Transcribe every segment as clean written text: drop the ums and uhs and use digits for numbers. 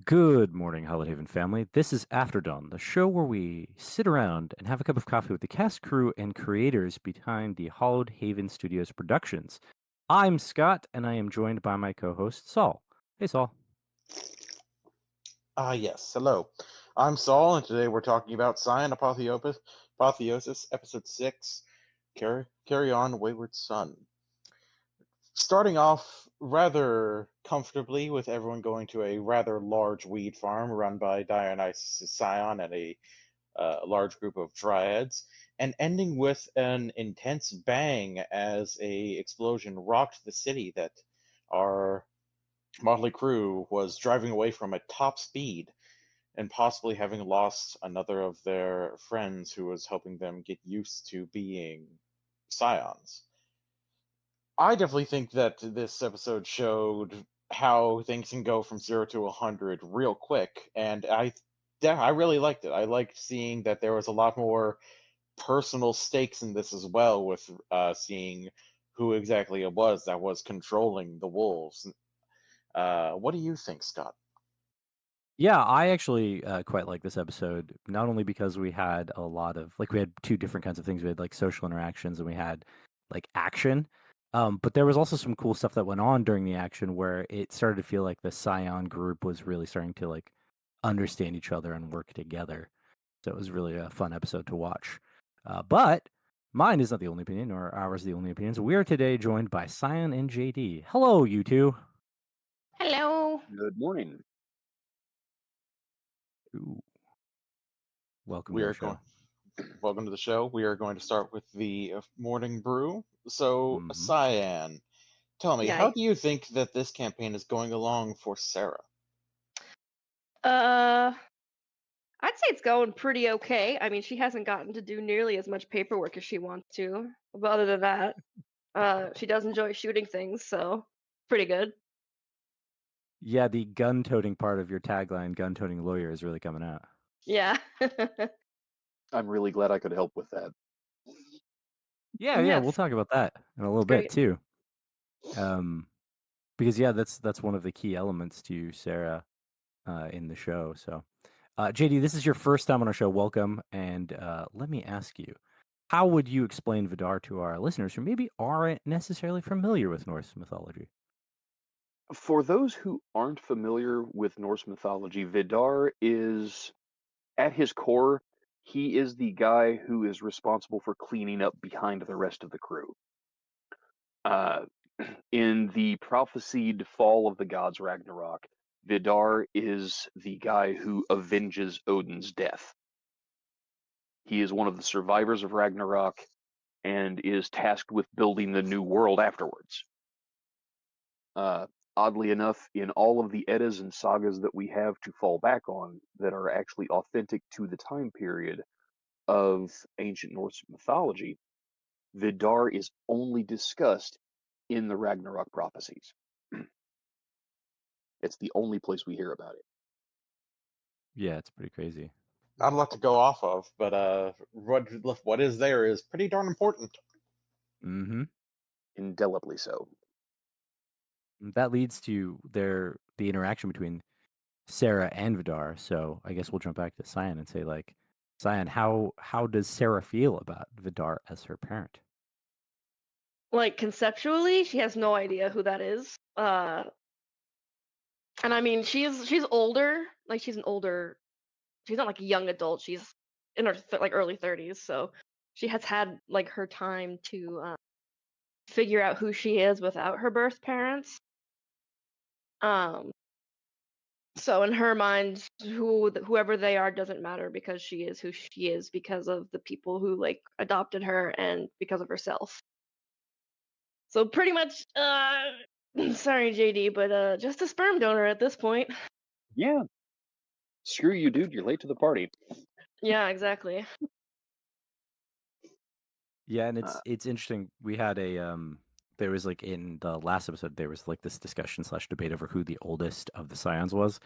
Good morning, Hallowed family. This is After Dawn, the show where we sit around and have a cup of coffee with the cast, crew, and creators behind the Hallowed Haven Studios productions. I'm Scott, and I am joined by my co-host Saul. Hey, Saul. Yes. Hello. I'm Saul, and today we're talking about Cyan Apotheosis, Episode 6, Carry On, Wayward Son. Starting off rather comfortably with everyone going to a rather large weed farm run by Dionysus Cyan and a large group of dryads, and ending with an intense bang as a explosion rocked the city that our motley crew was driving away from at top speed and possibly having lost another of their friends who was helping them get used to being scions. I definitely think that this episode showed how things can go from 0 to 100 real quick, and I really liked it. I liked seeing that there was a lot more personal stakes in this as well, with seeing who exactly it was that was controlling the wolves. What do you think, Scott? Yeah, I actually quite like this episode, not only because we had a lot of, we had two different kinds of things. We had, social interactions and we had, action. But there was also some cool stuff that went on during the action where it started to feel like the Scion group was really starting to, understand each other and work together. So it was really a fun episode to watch. But mine is not the only opinion, or ours the only opinions. We are today joined by Cyan and JD. Hello, you two. Hello. Good morning. Ooh, welcome We to the are show. Welcome to the show. We are going to start with the morning brew. So, Cyan, tell me, how Yeah. do you think that this campaign is going along for Sarah? I'd say it's going pretty okay. I mean, she hasn't gotten to do nearly as much paperwork as she wants to. But other than that, she does enjoy shooting things, so pretty good. Yeah, the gun-toting part of your tagline, gun-toting lawyer, is really coming out. Yeah. I'm really glad I could help with that. Yeah, Yes. we'll talk about that in a little It's bit great. too. Because that's one of the key elements to Sarah in the show. So, JD, this is your first time on our show. Welcome, and let me ask you, how would you explain Vidar to our listeners who maybe aren't necessarily familiar with Norse mythology? For those who aren't familiar with Norse mythology, Vidar is, at his core, he is the guy who is responsible for cleaning up behind the rest of the crew. Uh, in the prophesied fall of the gods Ragnarok, Vidar is the guy who avenges Odin's death. He is one of the survivors of Ragnarok and is tasked with building the new world afterwards. Oddly enough, in all of the Eddas and sagas that we have to fall back on that are actually authentic to the time period of ancient Norse mythology, Vidar is only discussed in the Ragnarok prophecies. It's the only place we hear about it. Yeah, it's pretty crazy. Not a lot to go off of, but what is there is pretty darn important. Mm-hmm. Indelibly so. That leads to the interaction between Sarah and Vidar. So I guess we'll jump back to Cyan and say, Cyan, how does Sarah feel about Vidar as her parent? Like conceptually, she has no idea who that is. And I mean, she's older. Like she's not like a young adult. She's in her early 30s, so she has had like her time to figure out who she is without her birth parents. So in her mind, whoever they are doesn't matter because she is who she is because of the people who like adopted her and because of herself. So pretty much, sorry JD, but just a sperm donor at this point. Yeah. Screw you, dude. You're late to the party. Yeah, exactly. Yeah, and it's interesting. We had there was in the last episode there was this discussion slash debate over who the oldest of the Scions was,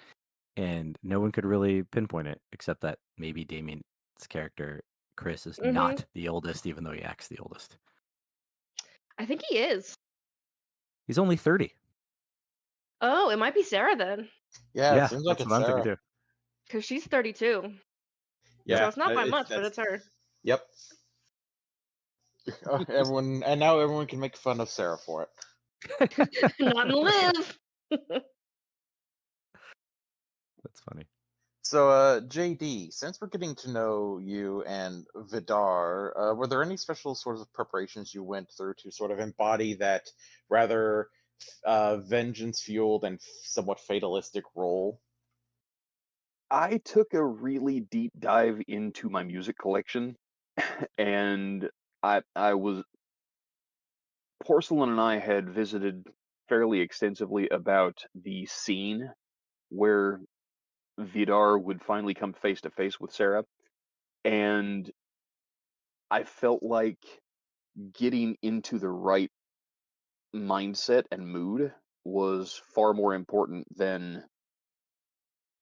and no one could really pinpoint it except that maybe Damien's character Chris is not the oldest, even though he acts the oldest. I think he is. He's only 30. Oh, it might be Sarah then, Yeah, it Yeah, seems like that's it's what I'm thinking Sarah. too. because she's 32. So Yep. it's not by much, but That's it's her. yep. Everyone, and now everyone can make fun of Sarah for it. Not in Liv. That's funny. So, JD, since we're getting to know you and Vidar, were there any special sorts of preparations you went through to sort of embody that rather vengeance-fueled and somewhat fatalistic role? I took a really deep dive into my music collection, and I was Porcelain and I had visited fairly extensively about the scene where Vidar would finally come face to face with Sarah, and I felt like getting into the right mindset and mood was far more important than,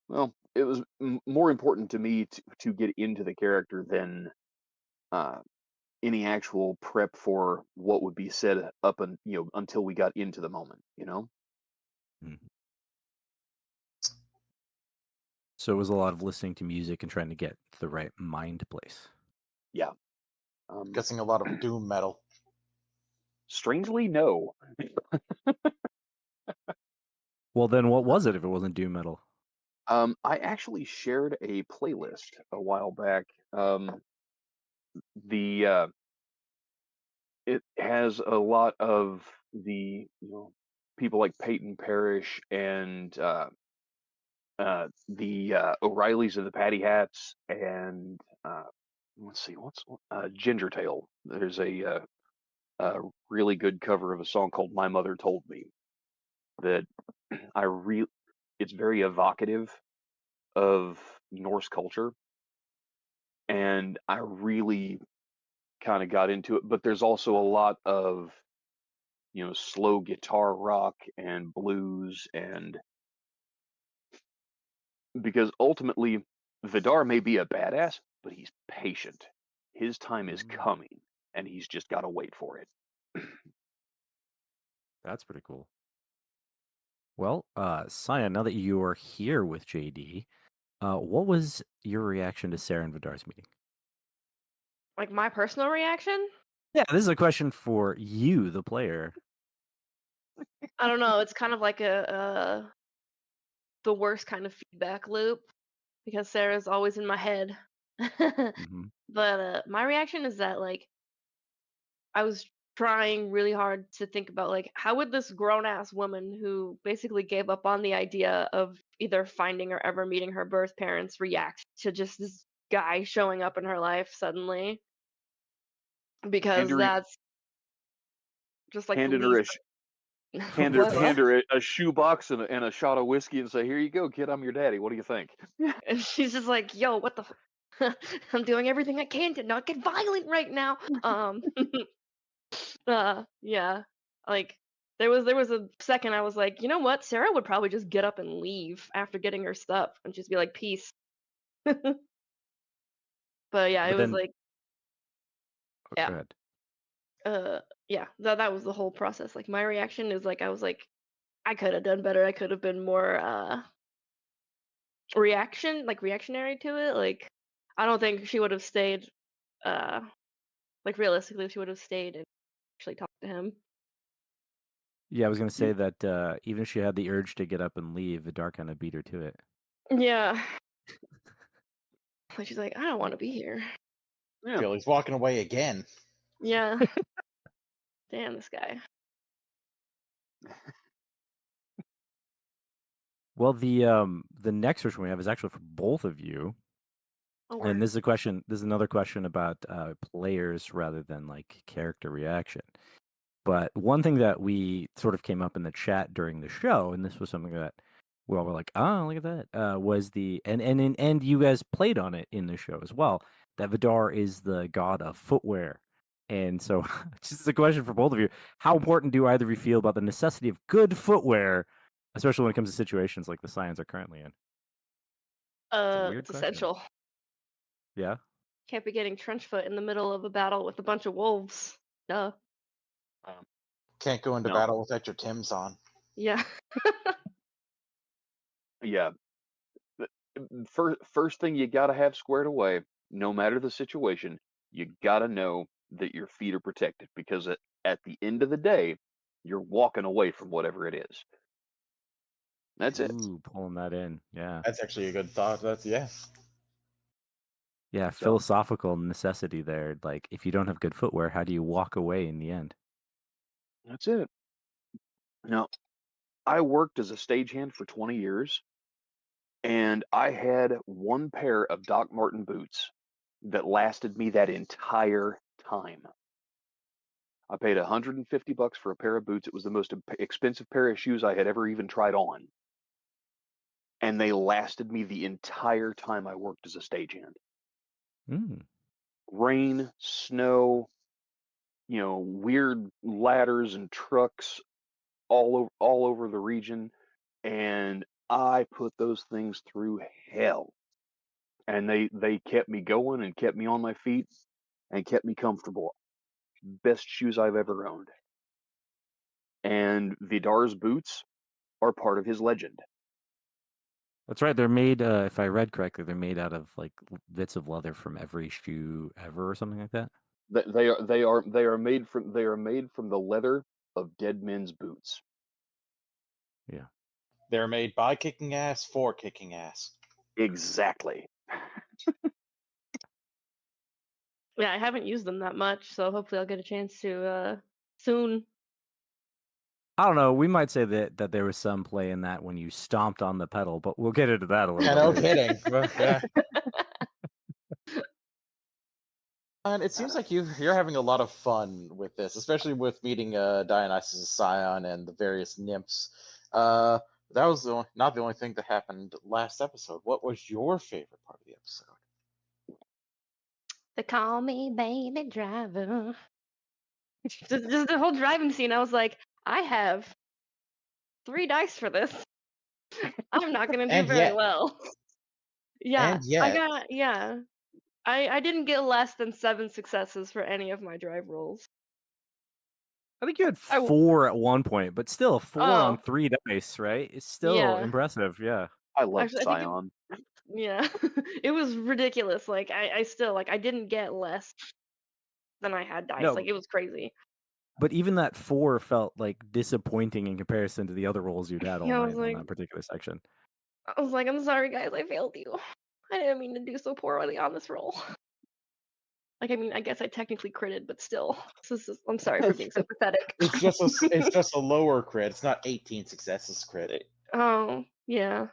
well, it was more important to me to get into the character than uh, any actual prep for what would be said up and until we got into the moment. Mhm. So it was a lot of listening to music and trying to get the right mind place. Yeah. Guessing a lot of doom metal. Strangely, no. Well, then what was it if it wasn't doom metal? I actually shared a playlist a while back. The it has a lot of the people like Peyton Parrish and the O'Reillys and the Patty Hats and let's see what's Ginger Tail. There's a really good cover of a song called "My Mother Told Me" that it's very evocative of Norse culture, and I really kind of got into it. But there's also a lot of slow guitar rock and blues, and because ultimately Vidar may be a badass, but he's patient. His time is coming, and he's just got to wait for it. That's pretty cool. Well, Cyan, now that you are here with JD, what was your reaction to Sarah and Vidar's meeting? Like my personal reaction? Yeah, this is a question for you, the player. I don't know. It's kind of like the worst kind of feedback loop because Sarah's always in my head. Hmm. But my reaction is that like I was trying really hard to think about like how would this grown ass woman who basically gave up on the idea of either finding or ever meeting her birth parents react to just this guy showing up in her life suddenly, because Handing that's just like the handing her least. a hand her What? hand her a shoebox and a shot of whiskey and say, "Here you go, kid. I'm your daddy. What do you think?" And she's just like, yo, what the I'm doing everything I can to not get violent right now. Yeah. Like there was a second I was like, you know what? Sarah would probably just get up and leave after getting her stuff and just be like, peace. But yeah, it But was then, like, oh, yeah. go ahead. Yeah, that was the whole process. Like my reaction is like I was like, I could have done better. I could have been more reactionary to it. Like I don't think she would have stayed like realistically she would have stayed and actually talked to him. Yeah, I was going to say that even if she had the urge to get up and leave, Vidar kind of beat her to it. Yeah. Like she's like, I don't want to be here. Yeah. Feel he's walking away again. Yeah. Damn this guy. Well, the next question we have is actually for both of you. Oh, And word. this is a question. This is another question about players rather than like character reaction. But one thing that we sort of came up in the chat during the show, and this was something that we all were like, "Oh, look at that!" Was the and you guys played on it in the show as well. That Vidar is the god of footwear, and so just a question for both of you: how important do either of you feel about the necessity of good footwear, especially when it comes to situations like the Cyans are currently in? It's a weird It's question. essential. Yeah. Can't be getting trench foot in the middle of a battle with a bunch of wolves. Duh. Can't go into No. battle without your Timbs on. Yeah. Yeah. First thing you gotta have squared away, no matter the situation, you gotta know that your feet are protected because at the end of the day, you're walking away from whatever it is. That's it. Ooh, pulling that in. Yeah. That's actually a good thought. That's yeah. Yeah, So philosophical necessity there. Like, if you don't have good footwear, how do you walk away in the end? that's it. Now, I worked as a stagehand for 20 years, and I had one pair of Doc Marten boots that lasted me that entire time. I paid $150 for a pair of boots. It was the most expensive pair of shoes I had ever even tried on, and they lasted me the entire time I worked as a stagehand. Mm. Rain, snow, weird ladders and trucks all over the region, and I put those things through hell. And they kept me going and kept me on my feet and kept me comfortable. Best shoes I've ever owned. And Vidar's boots are part of his legend. That's right. They're made, if I read correctly, they're made out of like bits of leather from every shoe ever or something like that. They are made from the leather of dead men's boots. Yeah. They're made by kicking ass for kicking ass. Exactly. Yeah, I haven't used them that much, so hopefully I'll get a chance to soon. I don't know. We might say that there was some play in that when you stomped on the pedal, but we'll get into that a little Yeah, bit no later. kidding. Well, yeah. And it seems like you're having a lot of fun with this, especially with meeting Dionysus' Cyan and the various nymphs. That was not the only thing that happened last episode. What was your favorite part of the episode? They call me baby driver. Just the whole driving scene. I was like, I have 3 dice for this. I'm not gonna do And very yet, well. Yeah, and yet, I didn't get less than 7 successes for any of my drive rolls. I think you had I w- 4 at one point, but still 4 on oh 3 dice, right? It's still yeah. impressive. Yeah. I love Actually, I think Scion. yeah, it was ridiculous. Like I still like I didn't get less than I had dice. Like No, it was crazy. but even that 4 felt like disappointing in comparison to the other rolls you'd had all Yeah, night on that particular section. I was like, I'm sorry guys, I failed you. I didn't mean to do so poorly on this roll. Like I mean, I guess I technically critted, but still, I'm sorry for being so pathetic. it's just a lower crit. It's not 18 successes crit. Oh yeah,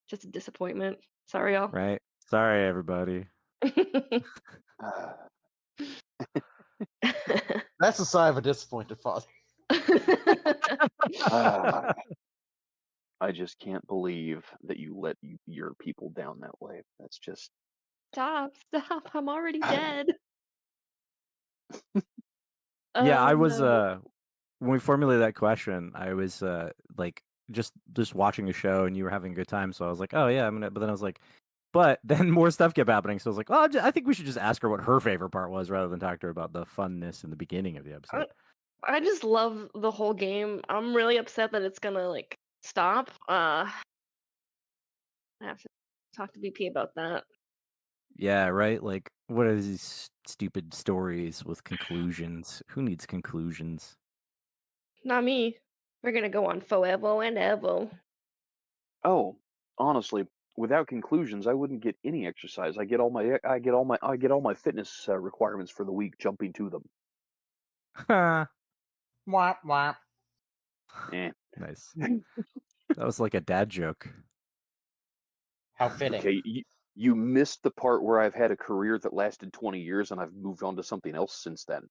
just a disappointment. Sorry, y'all. Right? Sorry, everybody. Uh, That's a sigh of a disappointed father. uh, I just can't believe that you let your people down that way. That's just Stop! I'm already dead. Yeah, I Oh was no. when we formulated that question, I was like just watching a show and you were having a good time, so I was like, "Oh yeah, I'm gonna." But then I was like, but then more stuff kept happening, so I was like, "Oh, I think we should just ask her what her favorite part was rather than talk to her about the funness in the beginning of the episode." I just love the whole game. I'm really upset that it's gonna like stop. I have to talk to BP about that. Yeah, right? Like, what are these stupid stories with conclusions? Who needs conclusions? Not me. We're gonna go on forever and ever. oh, honestly, without conclusions, I wouldn't get any exercise. I get all my fitness requirements for the week jumping to them. Wah, wah. Eh. Nice. That was like a dad joke. How fitting. Okay, you missed the part where I've had a career that lasted 20 years and I've moved on to something else since then.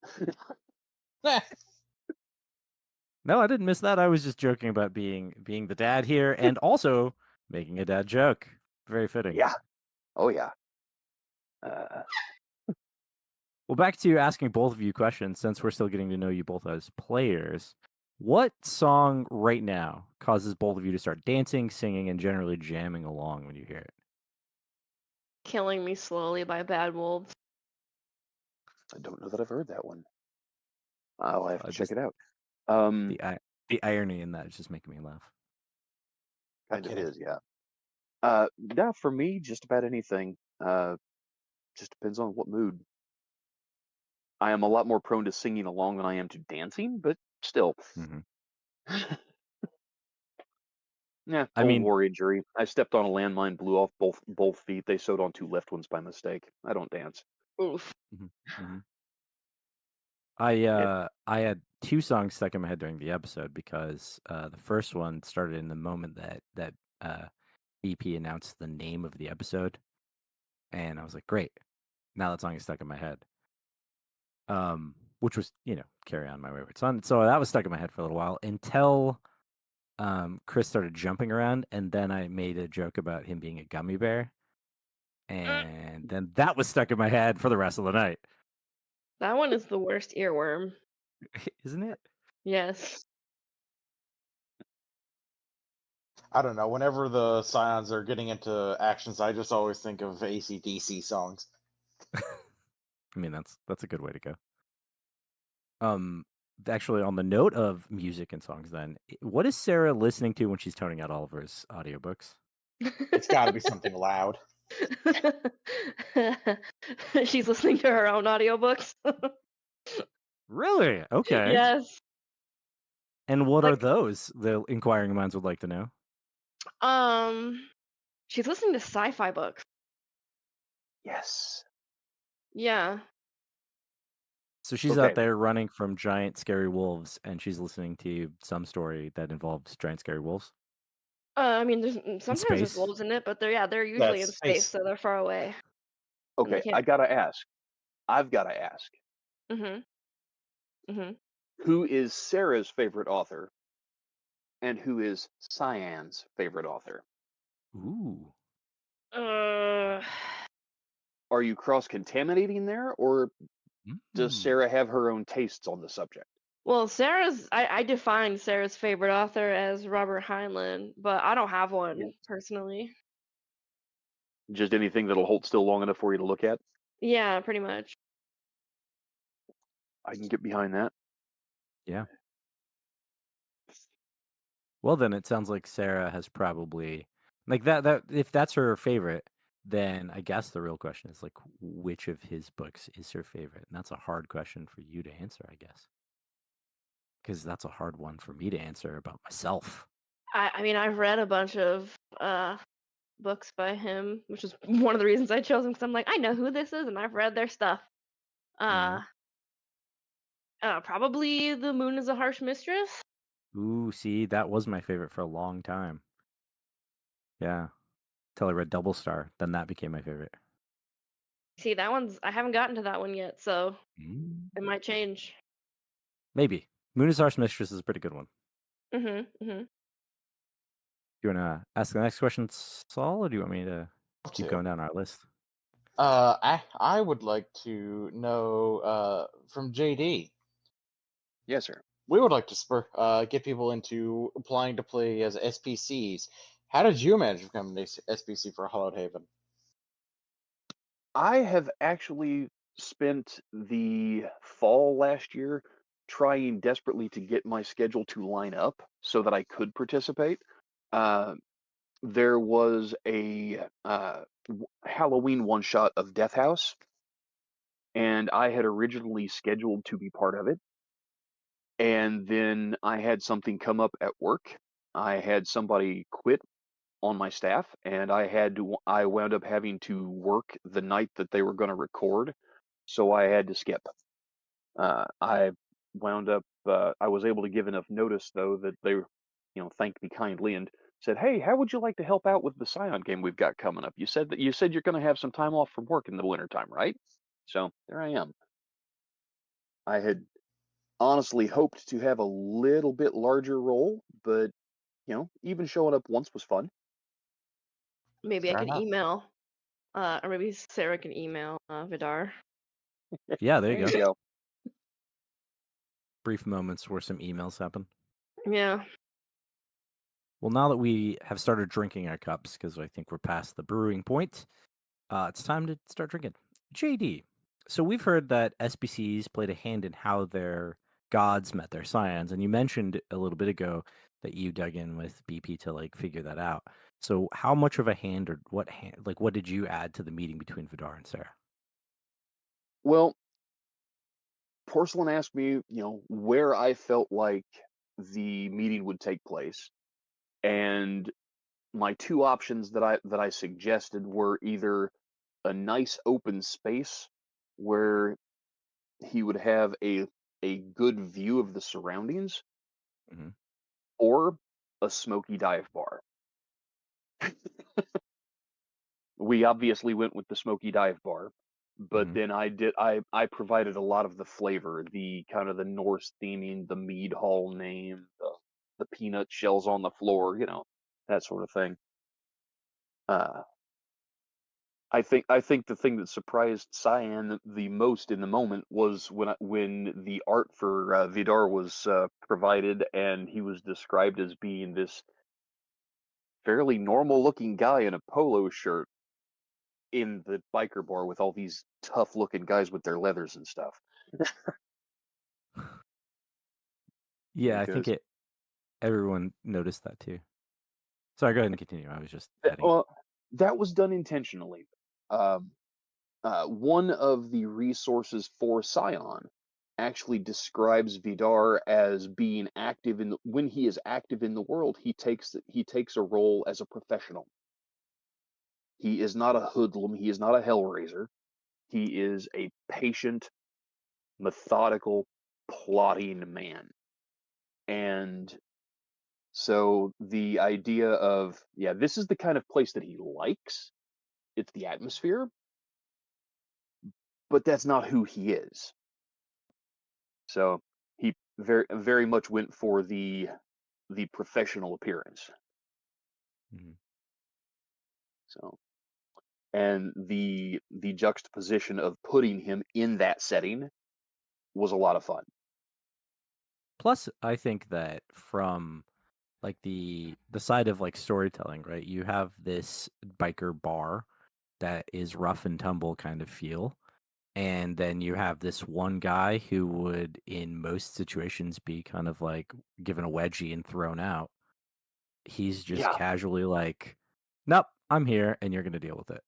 No, I didn't miss that. I was just joking about being the dad here and also making a dad joke. Very fitting. Yeah. Oh yeah. Uh, Well, back to asking both of you questions since we're still getting to know you both as players. What song right now causes both of you to start dancing, singing, and generally jamming along when you hear it? Killing Me Slowly by Bad Wolves. I don't know that I've heard that one. I'll have to check Just it out. the irony in that is just making me laugh. I'm Kind of kidding. is, yeah. Yeah, for me, just about anything. Just depends on what mood. I am a lot more prone to singing along than I am to dancing, but still. Mhm. Yeah, I old mean, war injury. I stepped on a landmine, blew off both feet. They sewed on two left ones by mistake. I don't dance. Oof. mhm, mhm. It I had two songs stuck in my head during the episode because the first one started in the moment that BP announced the name of the episode, and I was like, great, now that song is stuck in my head. Which was "Carry On, My Wayward Son." So that was stuck in my head for a little while until Chris started jumping around, and then I made a joke about him being a gummy bear, and then that was stuck in my head for the rest of the night. That one is the worst earworm. Isn't it? Yes. I don't know. Whenever the Scions are getting into actions, I just always think of AC/DC songs. I mean, that's a good way to go. Actually, on the note of music and songs, then, what is Sarah listening to when she's toning out Oliver's audiobooks? It's got to be something loud. She's listening to her own audiobooks. Really? Okay. Yes. And what are Like, those? The inquiring minds would like to know. she's listening to sci-fi books. yes. Yeah. So she's Okay. out there running from giant scary wolves, and she's listening to some story that involves giant scary wolves I mean, in sometimes there's space. wolves in it, but they're usually in That's space, space. so they're far away and they Okay. can't. I've gotta ask. Mhm. Mhm. Who is Sarah's favorite author, and who is Cyan's favorite author? Ooh. Uh, Are you cross contaminating there, or does Mm. Sarah have her own tastes on the subject? well, I defined Sarah's favorite author as Robert Heinlein, but I don't have Yeah. one personally. Just anything that'll hold still long enough for you to look at? Yeah, pretty much. I can get behind that. Yeah. Well, then it sounds like Sarah has probably like that if that's her favorite, then I guess the real question is like which of his books is her favorite? And that's a hard question for you to answer, I guess. Because that's a hard one for me to answer about myself. I mean, I've read a bunch of books by him, which is one of the reasons I chose him because I'm like, I know who this is, and I've read their stuff. Mhm. Uh, Probably The Moon is a Harsh Mistress. Ooh, see, that was my favorite for a long time. Yeah. Till I read Double Star, then that became my favorite. See, I haven't gotten to that one yet, so Mm. it might change. Maybe. Moon is Harsh Mistress is a pretty good one. Mhm. Mhm. You wanna ask the next question, Saul, or do you want me to keep To. going down our list? I would like to know from JD. Yes, sir. We would like to get people into applying to play as SPCs. How did you manage to become an SPC for Hallowed Haven? I have actually spent the fall last year trying desperately to get my schedule to line up so that I could participate. Uh, there was a Halloween one shot of Death House, and I had originally scheduled to be part of it. And then I had something come up at work. I had somebody quit on my staff, and I wound up having to work the night that they were going to record, so I had to skip. I wound up I was able to give enough notice though that they thanked me kindly and said, "Hey, how would you like to help out with the Cyan game we've got coming up? You said you're going to have some time off from work in the wintertime, right?" So there I am. I had honestly hoped to have a little bit larger role, but even showing up once was fun. Maybe I Fair can enough. email, or maybe Sarah can email Vidar. Yeah, there There you you go. go. Brief moments where some emails happen. Yeah. Well, now that we have started drinking our cups, because I think we're past the brewing point, it's time to start drinking. JD, so we've heard that SBCs played a hand in how their gods met their scions, and you mentioned a little bit ago that you dug in with BP to like figure that out. So how much of a hand or what did you add to the meeting between Vidar and Sarah? Well, Porcelain asked me, where I felt like the meeting would take place, and my two options that I suggested were either a nice open space where he would have a good view of the surroundings, Mhm. or a smoky dive bar. We obviously went with the smoky dive bar, but Mhm. then I provided a lot of the flavor, the kind of the Norse theming, the mead hall name, the peanut shells on the floor, that sort of thing. Uh, I think the thing that surprised Cyan the most in the moment was when the art for Vidar was provided, and he was described as being this fairly normal looking guy in a polo shirt in the biker bar with all these tough looking guys with their leathers and stuff. Yeah, I think Because everyone noticed that too. Sorry, go ahead and continue. I was just adding. well, that was done intentionally. Um, one of the resources for Cyan actually describes Vidar as being active when he is active in the world, he takes a role as a professional. He is not a hoodlum, he is not a hellraiser. He is a patient, methodical, plotting man. And so the idea of, yeah, this is the kind of place that he likes. It's the atmosphere, but that's not who he is. So he very very much went for the professional appearance. Mhm. So, and the juxtaposition of putting him in that setting was a lot of fun. Plus, I think that from like the side of like storytelling, right? You have this biker bar that is rough and tumble kind of feel, and then you have this one guy who would in most situations be kind of like given a wedgie and thrown out. He's just Yeah, casually like, "Nope, I'm here and you're going to deal with it."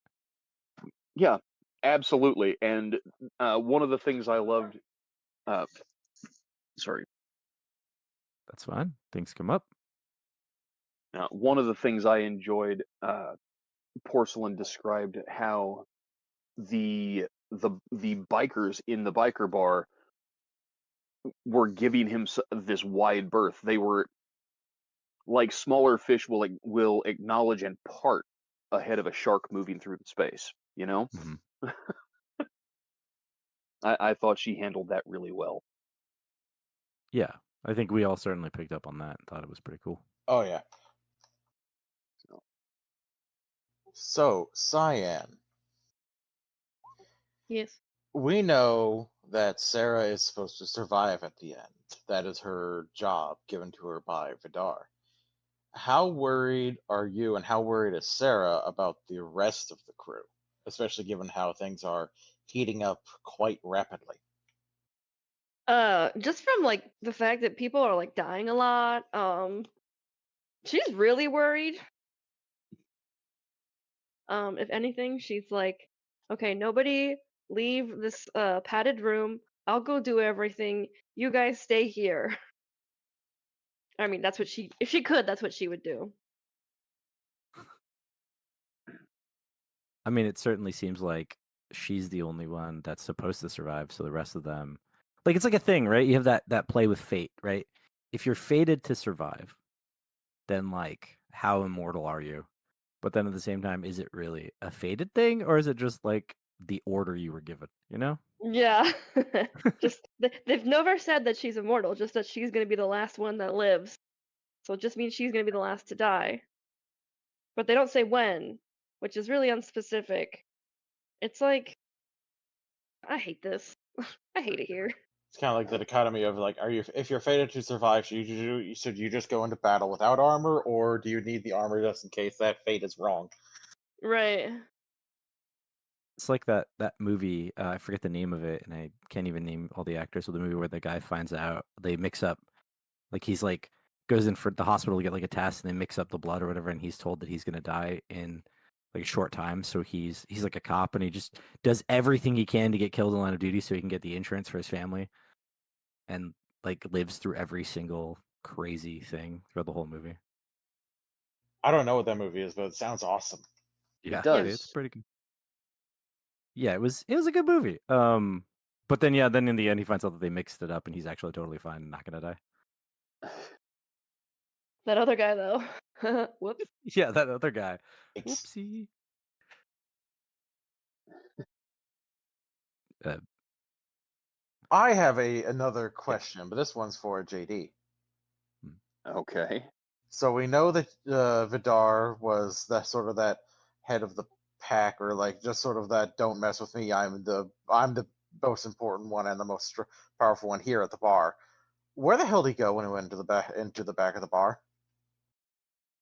yeah, absolutely. And one of the things I loved, uh, sorry, That's fine. Things come up. one of the things I enjoyed, Porcelain described how the bikers in the biker bar were giving him this wide berth. They were like smaller fish will acknowledge and part ahead of a shark moving through the space. Mhm. I thought she handled that really well. Yeah, I think we all certainly picked up on that and thought it was pretty cool. Oh yeah. So, So, Cyan, Yes. we know that Sarah is supposed to survive at the end. That is her job given to her by Vidar. How worried are you and how worried is Sarah about the rest of the crew, especially given how things are heating up quite rapidly? Just from like the fact that people are like dying a lot, she's really worried. If anything, she's like, okay, nobody leave this padded room. I'll go do everything. You guys stay here. I mean, that's what if she could, that's what she would do. I mean, it certainly seems like she's the only one that's supposed to survive, so the rest of them, like it's like a thing, right? You have that play with fate, right? If you're fated to survive, then like how immortal are you? But then at the same time, is it really a fated thing, or is it just like the order you were given? You know? Yeah. Just they've never said that she's immortal, just that she's gonna be the last one that lives. So it just means she's gonna be the last to die. But they don't say when, which is really unspecific. It's like I hate this. I hate it here. It's kind of like the dichotomy of like, if you're fated to survive, should you just go into battle without armor, or do you need the armor just in case that fate is wrong? Right. It's like that movie. I forget the name of it, and I can't even name all the actors of the movie where the guy finds out they mix up. Like he's like goes in for the hospital to get like a test, and they mix up the blood or whatever, and he's told that he's gonna die in like a short time. So he's like a cop, and he just does everything he can to get killed in line of duty so he can get the insurance for his family, and like lives through every single crazy thing throughout the whole movie. I don't know what that movie is, but it sounds awesome. It Yeah, Yeah. it's does. pretty good. Yeah, it was a good movie. But then then in the end he finds out that they mixed it up, and he's actually totally fine and not gonna die. That other guy though. Whoops. Yeah, that other guy. It's Whoopsie. Uh, I have another question, but this one's for JD. Okay. So we know that Vidar was that sort of that head of the pack, or like just sort of that "don't mess with me. I'm the most important one and the most powerful one here at the bar." Where the hell did he go when he went into the back of the bar?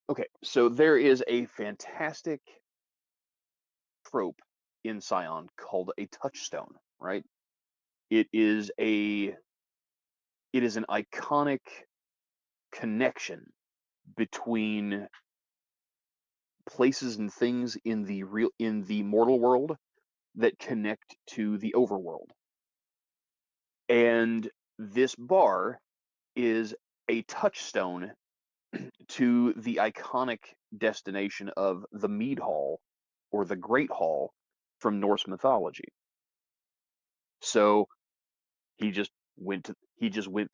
Okay, so there is a fantastic trope in Cyan called a touchstone, right? It is an iconic connection between places and things in the mortal world that connect to the overworld. And this bar is a touchstone to the iconic destination of the Mead Hall or the Great Hall from Norse mythology. So he just went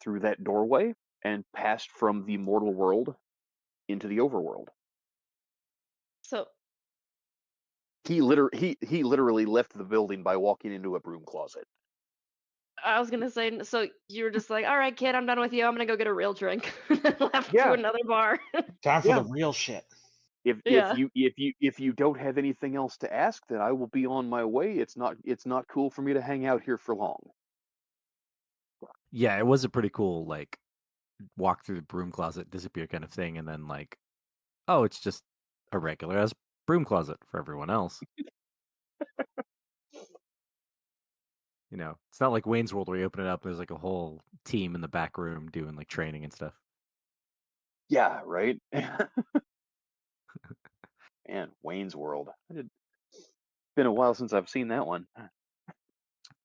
through that doorway and passed from the mortal world into the overworld. So He literally left the building by walking into a broom closet. I was gonna say, so you were just like, all right, kid, I'm done with you. I'm gonna go get a real drink. And left to Yeah. another bar. Time for Yeah. the real shit. If Yeah. you don't have anything else to ask, then I will be on my way. It's not cool for me to hang out here for long. yeah, it was a pretty cool like walk through the broom closet, disappear kind of thing, and then like, oh, it's just a regular as broom closet for everyone else. You know, it's not like Wayne's World where you open it up, there's like a whole team in the back room doing like training and stuff. Yeah, right. Man, Wayne's World. Been a while since I've seen that one.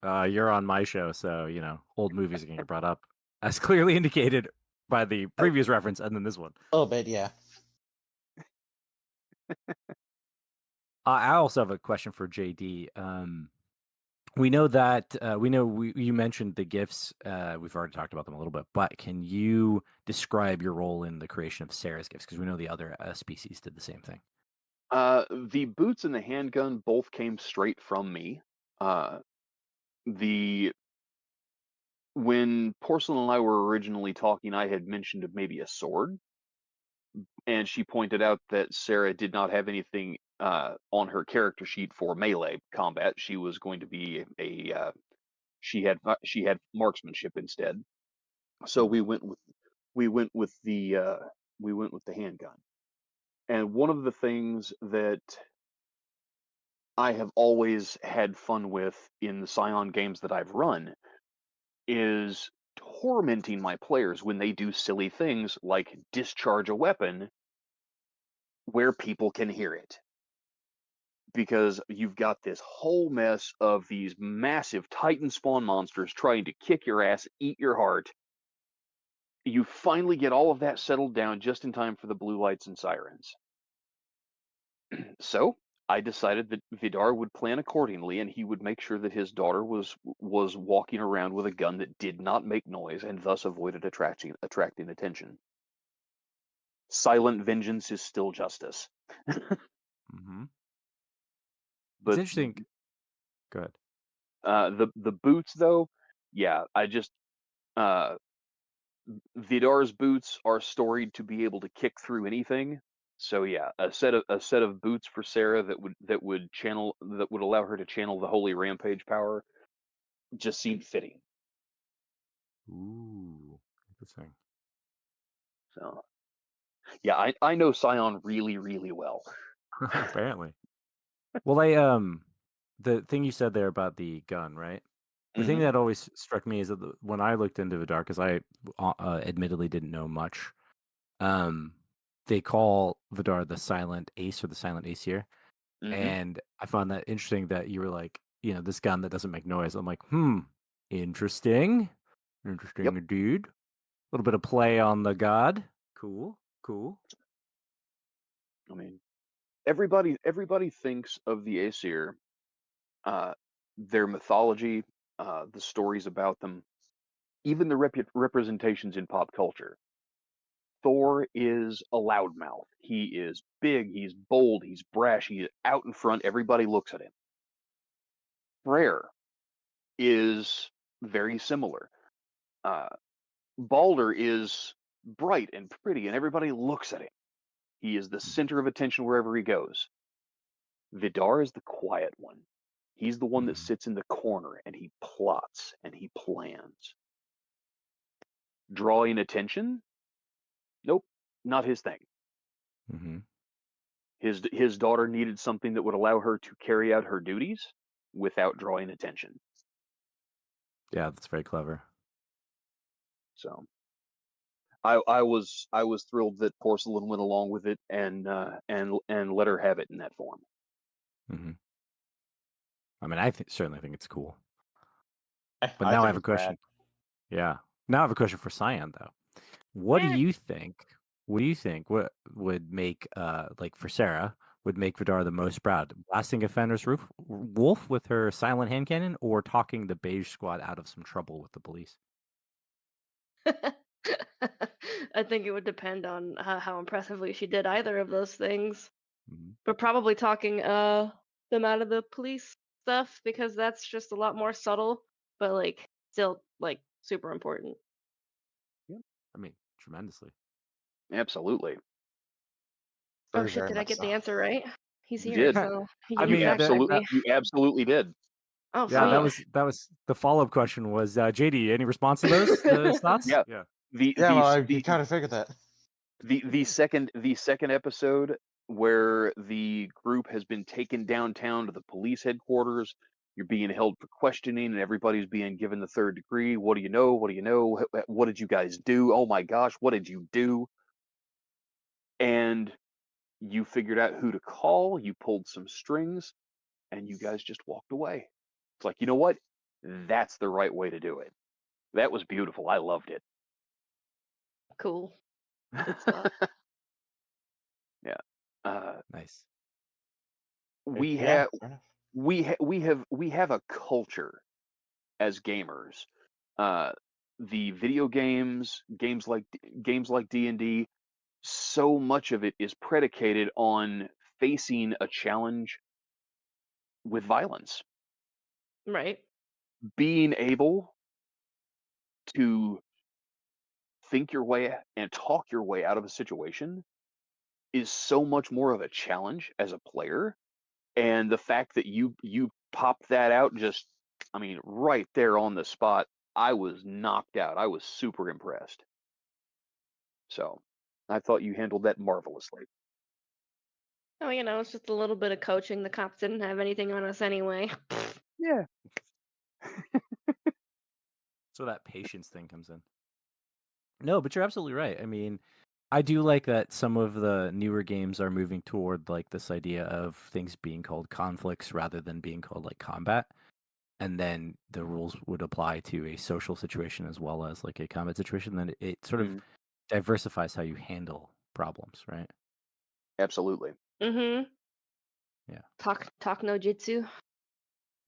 You're on my show, so you know old movies are gonna get brought up, as clearly indicated by the previous reference, and then this one. A little bit, yeah. I also have a question for JD. We know that you mentioned the gifts. We've already talked about them a little bit, but can you describe your role in the creation of Sarah's gifts? Because we know the other species did the same thing. The boots and the handgun both came straight from me. When Porcelain and I were originally talking, I had mentioned maybe a sword, and she pointed out that Sarah did not have anything on her character sheet for melee combat. She was going to be she had marksmanship instead. So we went with the handgun. And one of the things that I have always had fun with in the Scion games that I've run is tormenting my players when they do silly things like discharge a weapon where people can hear it. Because you've got this whole mess of these massive Titan spawn monsters trying to kick your ass, eat your heart. You finally get all of that settled down just in time for the blue lights and sirens. So I decided that Vidar would plan accordingly, and he would make sure that his daughter was walking around with a gun that did not make noise, and thus avoided attracting attention. Silent vengeance is still justice. Mm-hmm. But It's interesting. Go ahead. the boots, though, yeah, I just Vidar's boots are storied to be able to kick through anything. So yeah, a set of boots for Sarah that would allow her to channel the holy rampage power just seemed fitting. Ooh, interesting. So yeah, I know Scion really, really well. Apparently. Well, the thing you said there about the gun, right? The thing Mhm. that always struck me is that when I looked into Vidar, because I admittedly didn't know much Um, they call Vidar the silent ace or the silent aesir. Hmm. And I found that interesting that you were like, this gun that doesn't make noise. I'm like, interesting. Yep. Interesting indeed. A little bit of play on the god. Cool. Cool. I mean, everybody thinks of the Aesir, uh, their mythology, the stories about them, even the representations in pop culture. Thor is a loudmouth. He is big, he's bold, he's brash, he's out in front, everybody looks at him. Freyr is very similar. Uh, Balder is bright and pretty, and everybody looks at him. He is the center of attention wherever he goes. Vidar is the quiet one. He's the one that Mhm. sits in the corner and he plots and he plans. Drawing attention? Nope, not his thing. Mhm. His daughter needed something that would allow her to carry out her duties without drawing attention. Yeah, that's very clever. So I was thrilled that Porcelain went along with it and let her have it in that form. Mhm. I mean, I certainly think it's cool. But I now I think have a it's bad. question. Yeah. Now I have a question for Cyan though. What do Eh, you think? What do you think? What would make like for Sarah would make Vidar the most proud? Blasting a Fenris wolf with her silent hand cannon, or talking the beige squad out of some trouble with the police? I think it would depend on how impressively she did either of those things. Mhm. But probably talking them out of the police stuff because that's just a lot more subtle, but like still like super important. Yeah, I mean, tremendously. absolutely. Oh Very, shit, very did I much get so. the answer right? He's You here, did. so he I can get mean, back at me. You absolutely did. Oh yeah, sweet. that was the follow-up question was JD, any response to those thoughts? Yeah. Yeah. The Yeah, the well, s- I the kind of figured that. the second episode where the group has been taken downtown to the police headquarters. You're being held for questioning, and everybody's being given the third degree. What do you know? What do you know? What did you guys do? Oh my gosh, what did you do? And you figured out who to call. You pulled some strings, and you guys just walked away. It's like, you know what? That's the right way to do it. That was beautiful. I loved it. Cool. Good stuff. Yeah. Uh, Nice. we Yeah, have fair enough. we have a culture as gamers. Uh, the video games like D&D, so much of it is predicated on facing a challenge with violence. Right. Being able to think your way and talk your way out of a situation is so much more of a challenge as a player, and the fact that you popped that out just, I mean, right there on the spot, I was knocked out. I was super impressed. So I thought you handled that marvelously. Oh, it's just a little bit of coaching. The cops didn't have anything on us anyway. Yeah. So that patience thing comes in. No, but you're absolutely right. I mean, I do like that some of the newer games are moving toward like this idea of things being called conflicts rather than being called like combat. And then the rules would apply to a social situation as well as like a combat situation. Then it sort of Mm, diversifies how you handle problems, right? absolutely. Mm-hmm. Yeah. Talk no jitsu.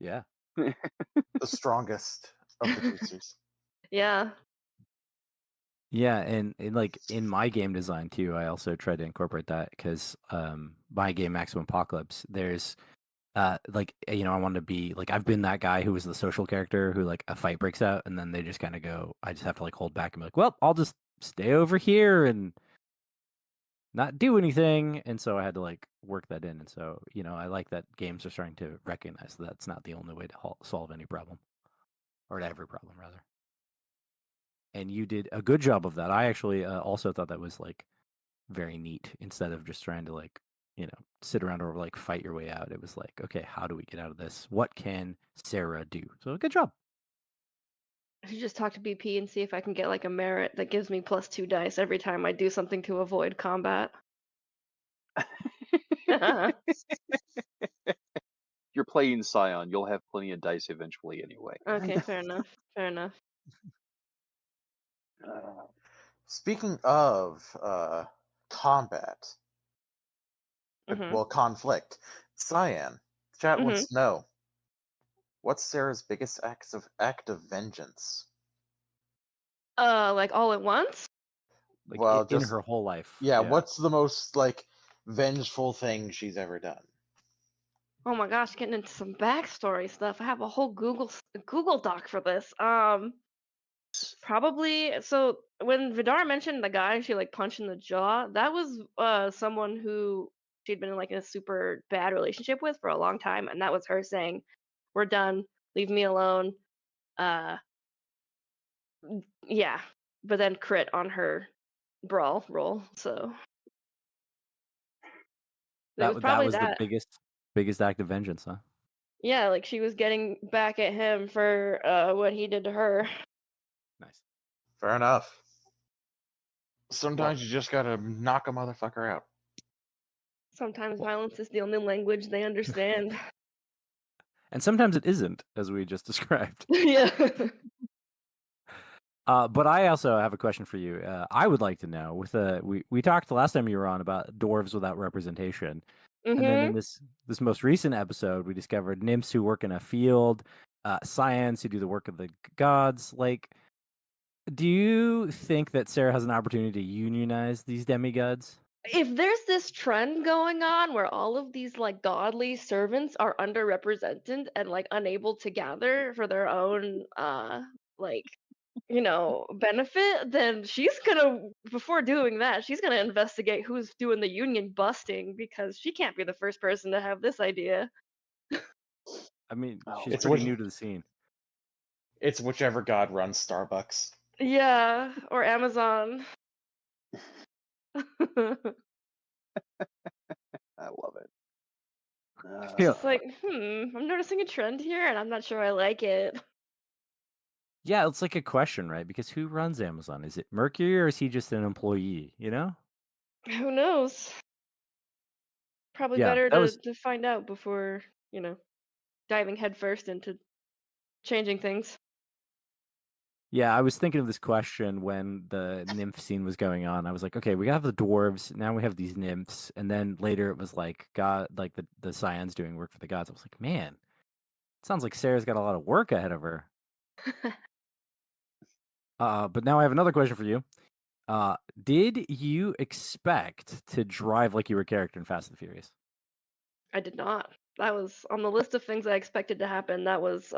Yeah. The strongest of the jutsus. Yeah. Yeah, and like in my game design too, I also try to incorporate that because my game Maximum Apocalypse, there's like I want to be like I've been that guy who was the social character who like a fight breaks out and then they just kind of go, I just have to like hold back and be like, well, I'll just stay over here and not do anything, and so I had to like work that in, and so I like that games are starting to recognize that that's not the only way to solve any problem or to every problem rather. And you did a good job of that. I actually also thought that was like very neat. Instead of just trying to like sit around or like fight your way out, it was like, okay, how do we get out of this? What can Sarah do? So good job. I should just talk to BP and see if I can get like a merit that gives me +2 dice every time I do something to avoid combat. You're playing Cyan. You'll have plenty of dice eventually anyway. Okay, fair enough. Fair enough. Uh, Speaking of combat, Mhm. well, conflict, Cyan, chat Mhm. wants to know what's Sarah's biggest act of vengeance? Like all at once? Like Well, in just her whole life. yeah, what's the most like vengeful thing she's ever done? Oh my gosh, getting into some backstory stuff. I have a whole Google Doc for this. Probably. So when Vidar mentioned the guy she like punched in the jaw, that was someone who she'd been in like a super bad relationship with for a long time, and that was her saying, "We're done. Leave me alone." Uh, yeah. But then crit on her brawl roll, so it was that probably was the that. biggest act of vengeance, huh? Yeah, like she was getting back at him for what he did to her. Nice. Fair enough. well, Sometimes you just gotta knock a motherfucker out. Sometimes violence is the only language they understand. And sometimes it isn't, as we just described. Yeah. But I also have a question for you. I would like to know we talked last time you were on about dwarves without representation, and then in Mhm. this most recent episode, we discovered nymphs who work in a field, Cyans who do the work of the gods. Like, do you think that Sarah has an opportunity to unionize these demigods? If there's this trend going on where all of these like godly servants are underrepresented and like unable to gather for their own like benefit, then she's gonna before doing that, she's gonna investigate who's doing the union busting because she can't be the first person to have this idea. I mean, Oh, she's It's pretty which new to the scene. it's whichever god runs Starbucks. Yeah, or Amazon. I love it. It's Yeah, just like, I'm noticing a trend here and I'm not sure I like it. yeah, it's like a question, right? Because who runs Amazon? Is it Mercury or is he just an employee? You know? Who knows? Probably Yeah, better that was to find out before, diving headfirst into changing things. Yeah, I was thinking of this question when the nymph scene was going on. I was like, okay, we have the dwarves, now we have these nymphs, and then later it was like God, like the Cyans doing work for the gods. I was like, man, it sounds like Sarah's got a lot of work ahead of her. But now I have another question for you. Did you expect to drive like you were a character in Fast and Furious? I did not. That was on the list of things I expected to happen. That was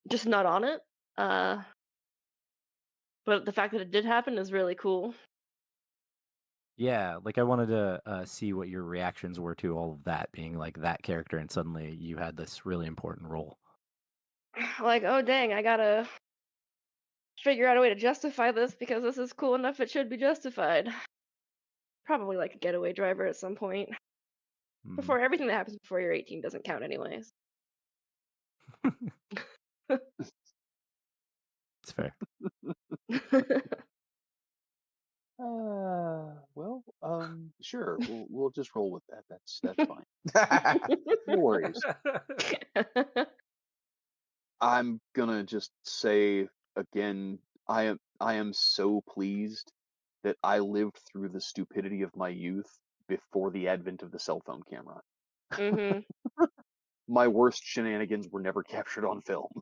just not on it. Uh, but the fact that it did happen is really cool. Yeah, like I wanted to see what your reactions were to all of that being like that character, and suddenly you had this really important role. Like, oh dang, I gotta figure out a way to justify this because this is cool enough it should be justified. Probably like a getaway driver at some point. Mhm. Before everything that happens before you're 18 doesn't count anyways. It's fair. well, sure. We'll just roll with that. That's fine. No worries. I'm gonna just say again, I am so pleased that I lived through the stupidity of my youth before the advent of the cell phone camera. Mhm. My worst shenanigans were never captured on film.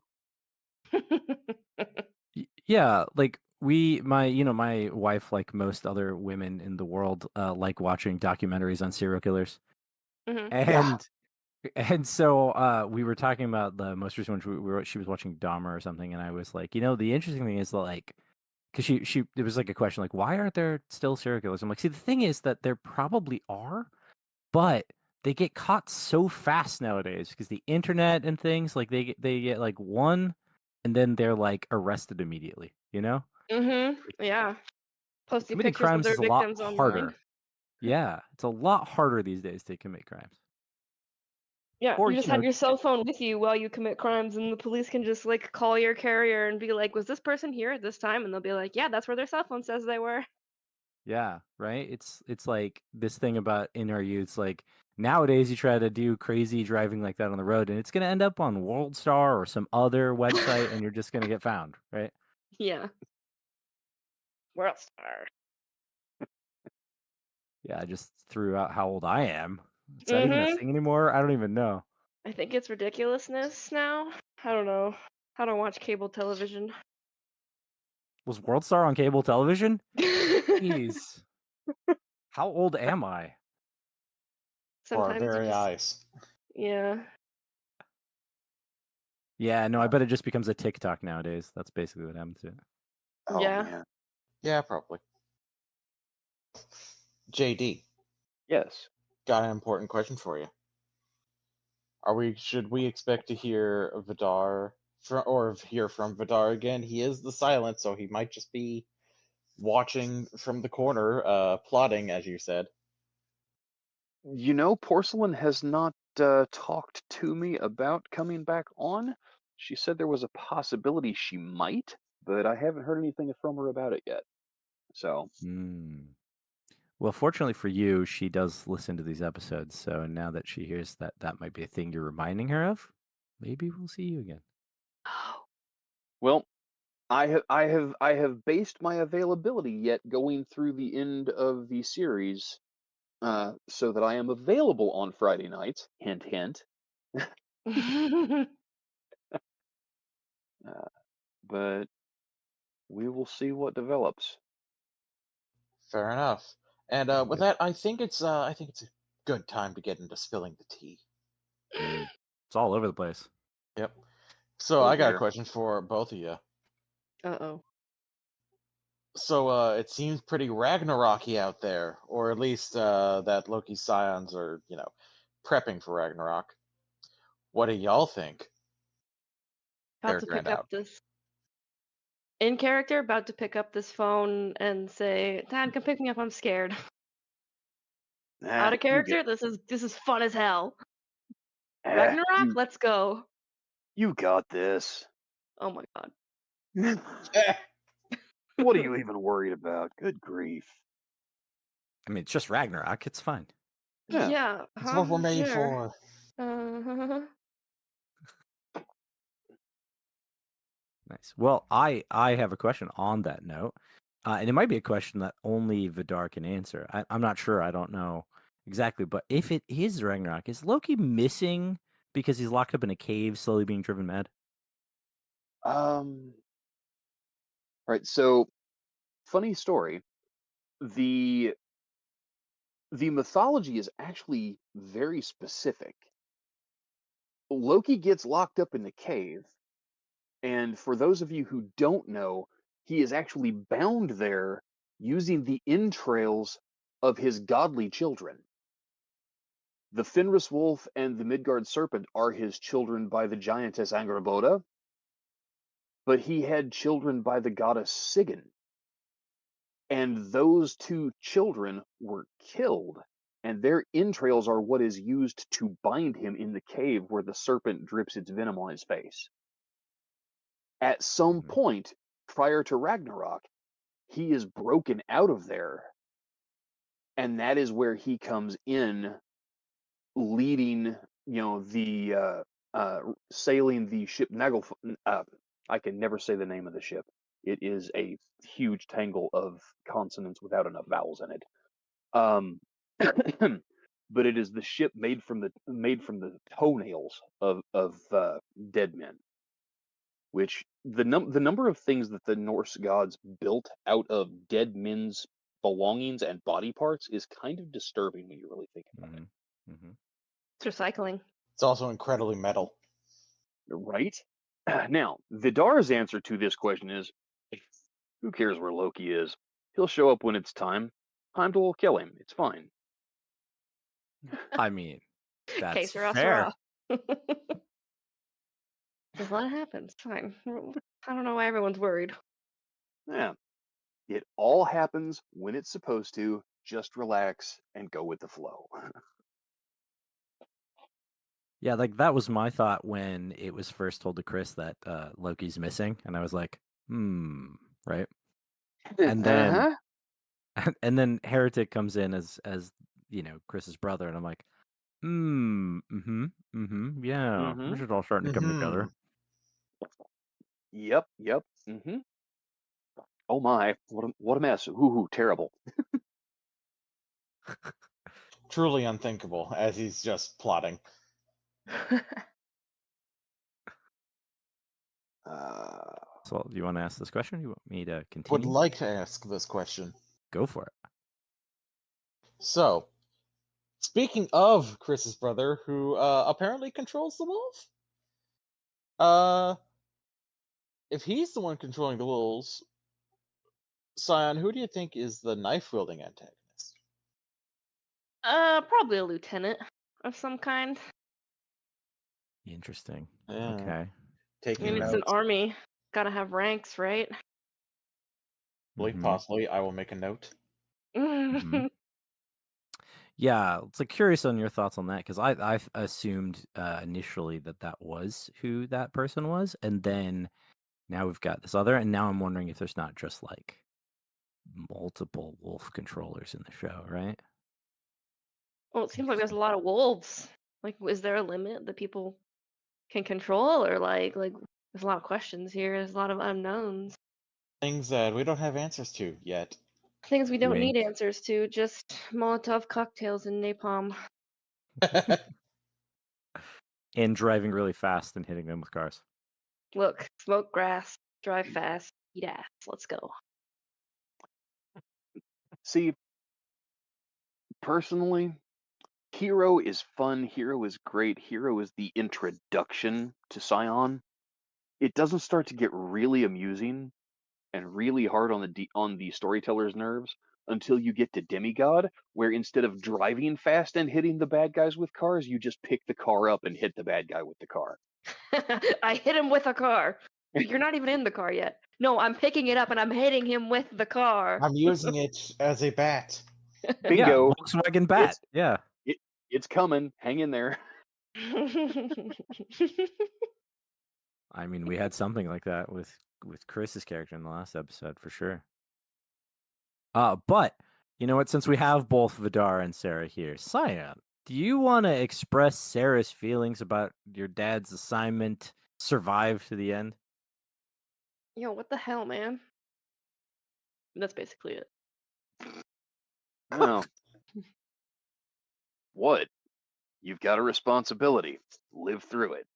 Yeah, like my wife, like most other women in the world, like watching documentaries on serial killers, Mhm. Yeah. and so we were talking about the most recent one. She was watching Dahmer or something, and I was like, the interesting thing is that, like, because she it was like a question like, why aren't there still serial killers? I'm like, see, the thing is that there probably are, but they get caught so fast nowadays because the internet and things like they get like one, and then they're like arrested immediately. Mhm. Yeah. Posting Committing pictures of crimes their is a lot victims online. harder. Yeah, it's a lot harder these days to commit crimes. Yeah, Or, you just have your cell phone with you while you commit crimes, and the police can just like call your carrier and be like, "Was this person here at this time?" And they'll be like, "Yeah, that's where their cell phone says they were." yeah, right? It's like this thing about in our youth, like nowadays you try to do crazy driving like that on the road and it's gonna end up on WorldStar or some other website and you're just gonna get found, right? Yeah. World Star. Yeah, I just threw out how old I am. Is that even a Mhm. thing anymore? I don't even know. I think it's ridiculousness now. I don't know. I don't watch cable television. Was WorldStar on cable television? Jeez. How old am I? For our Sometimes you very just, eyes. yeah. Yeah, no, I bet it just becomes a TikTok nowadays. That's basically what happens to it. Oh Yeah. man. Yeah, probably. JD, Yes. got an important question for you. Should we expect to hear Vidar or hear from Vidar again? He is the silent, so he might just be watching from the corner, plotting, as you said. You know, Porcelain has not talked to me about coming back on. She said there was a possibility she might, but I haven't heard anything from her about it yet. So, Hmm. Well, fortunately for you, she does listen to these episodes. So now that she hears that that might be a thing you're reminding her of, maybe we'll see you again. well, I have based my availability yet going through the end of the series, so that I am available on Friday nights. Hint, hint. Uh, but we will see what develops. Fair enough. And with Yep. that, I think it's a good time to get into spilling the tea. Mm. It's all over the place. Yep. So Oh I got a dear. question for both of you. Uh-oh. So it seems pretty Ragnaroky out there, or at least that Loki's scions are, prepping for Ragnarok. What do y'all think? About to Character and pick up out. this in character, about to pick up this phone and say, "Dad, come pick me up. I'm scared." Out of You get character, this is fun as hell. ah, Ragnarok, let's go. you got this. Oh my god. What are you even worried about? Good grief. I mean, it's just Ragnarok. It's fine. Yeah. Yeah, It's what we're made sure. for. Uh, Nice. Well, I have a question on that note, and it might be a question that only Vidar can answer. I'm not sure. I don't know exactly, but if it is Ragnarok, is Loki missing because he's locked up in a cave, slowly being driven mad? Right. So, funny story. The the mythology is actually very specific. Loki gets locked up in the cave, and for those of you who don't know, he is actually bound there using the entrails of his godly children. The Fenris wolf and the Midgard serpent are his children by the giantess Angrboda, but he had children by the goddess Sigyn. And those two children were killed, and their entrails are what is used to bind him in the cave where the serpent drips its venom on his face. At some Mhm. point prior to Ragnarok, he is broken out of there, and that is where he comes in, leading, sailing the ship Naglf. I can never say the name of the ship. It is a huge tangle of consonants without enough vowels in it. Um, but it is the ship made from the toenails of dead men. Which the number of things that the Norse gods built out of dead men's belongings and body parts is kind of disturbing when you really think about it. Mm-hmm. Mm-hmm. it's recycling. It's also incredibly metal. Right? Now, Vidar's answer to this question is, who cares where Loki is? He'll show up when it's time. Heimdall will kill him. It's fine. I mean, Que that's sera, fair. sera. Just let it happen. It's fine. I don't know why everyone's worried. Yeah. It all happens when it's supposed to. Just relax and go with the flow. Yeah, like that was my thought when it was first told to Chris that Loki's missing, and I was like, right. And then Uh-huh. and then Heretic comes in as Chris's brother, and I'm like, yeah, Mm-hmm. this is all starting to come Hmm. together. Yep. Mm-hmm. Oh my, what a mess. Ooh, terrible. Truly unthinkable, as he's just plotting. So, do you want to ask this question? You want me to Would continue? like to ask this question. Go for it. So, speaking of Chris's brother, who apparently controls the wolf, if he's the one controlling the wolves, Cyan, who do you think is the knife-wielding antagonist? Probably a lieutenant of some kind. Interesting. Yeah, Okay. I taking mean, it's an notes. army. Gotta have ranks, right? Possibly, I will make a note. Mhm. Yeah, it's like curious on your thoughts on that because I assumed initially that was who that person was, and then now we've got this other, and now I'm wondering if there's not just like multiple wolf controllers in the show, right? Well, it seems like there's a lot of wolves. Like, is there a limit that people can control, or like there's a lot of questions here. There's a lot of unknowns. Things that we don't have answers to yet. Things we don't need Wink. answers to. Just Molotov cocktails and napalm. And driving really fast and hitting them with cars. Look, smoke grass, drive fast, eat ass. Let's go. See, personally, Hero is fun, Hero is great, Hero is the introduction to Cyan. It doesn't start to get really amusing and really hard on the storyteller's nerves until you get to Demigod, where instead of driving fast and hitting the bad guys with cars, you just pick the car up and hit the bad guy with the car. I hit him with a car. You're not even in the car yet. No, I'm picking it up and I'm hitting him with the car. I'm using it as a bat. Yeah, Bingo! Volkswagen Bat. It's Yeah. it's coming. Hang in there. I mean, we had something like that with Chris's character in the last episode for sure. But you know what? Since we have both Vidar and Sarah here, Cyan, do you want to express Sarah's feelings about your dad's assignment survive to the end? Yo, what the hell, man? That's basically it. Well, what? You've got a responsibility. Live through it.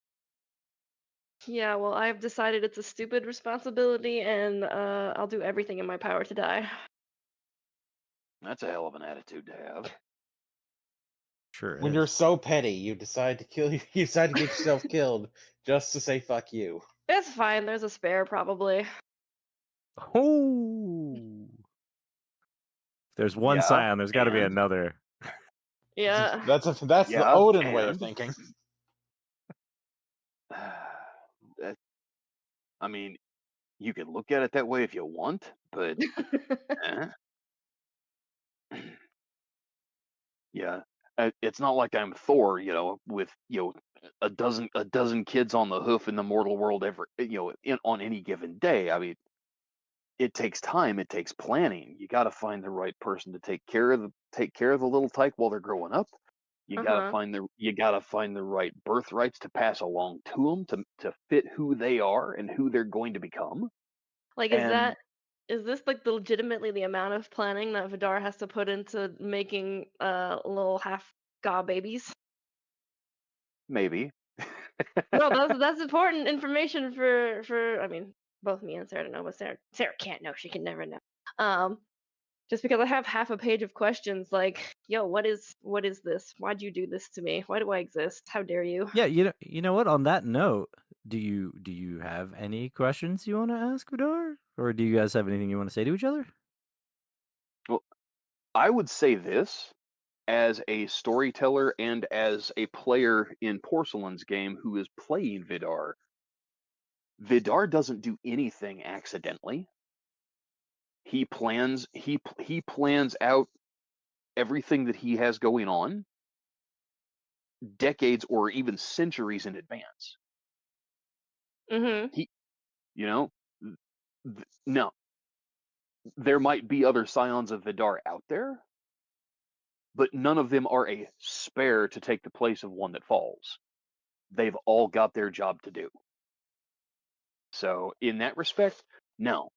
Yeah, well, I've decided it's a stupid responsibility, and I'll do everything in my power to die. That's a hell of an attitude to have. Sure When is. you're so petty, you decide to kill. You decide to get yourself killed just to say "fuck you." It's fine. There's a spare, probably. Oh, if there's one Yeah, Cyan, there's got to be and another. Yeah. That's the yeah, Odin way of and thinking. that, I mean, you can look at it that way if you want, but eh. Yeah, it's not like I'm Thor, with a dozen kids on the hoof in the mortal world on any given day. I mean, it takes time, it takes planning. You got to find the right person to take care of the little tyke while they're growing up. Uh-huh. You got to find the right birthrights to pass along to them to fit who they are and who they're going to become. Like, And is this like legitimately the amount of planning that Vidar has to put into making little half god babies? maybe. No, that's important information for I mean, both me and Sarah don't know, but Sarah can't know. She can never know. Um, just because I have half a page of questions like, yo, what is this? Why'd you do this to me? Why do I exist? How dare you? Yeah, you know what? On that note, do you have any questions you want to ask Vidar, or do you guys have anything you want to say to each other? Well, I would say this as a storyteller and as a player in Porcelain's game who is playing Vidar. Vidar doesn't do anything accidentally. He plans out everything that he has going on, decades or even centuries in advance. Mhm. He, you know, no, there might be other scions of Vidar out there, but none of them are a spare to take the place of one that falls. They've all got their job to do. So in that respect, no,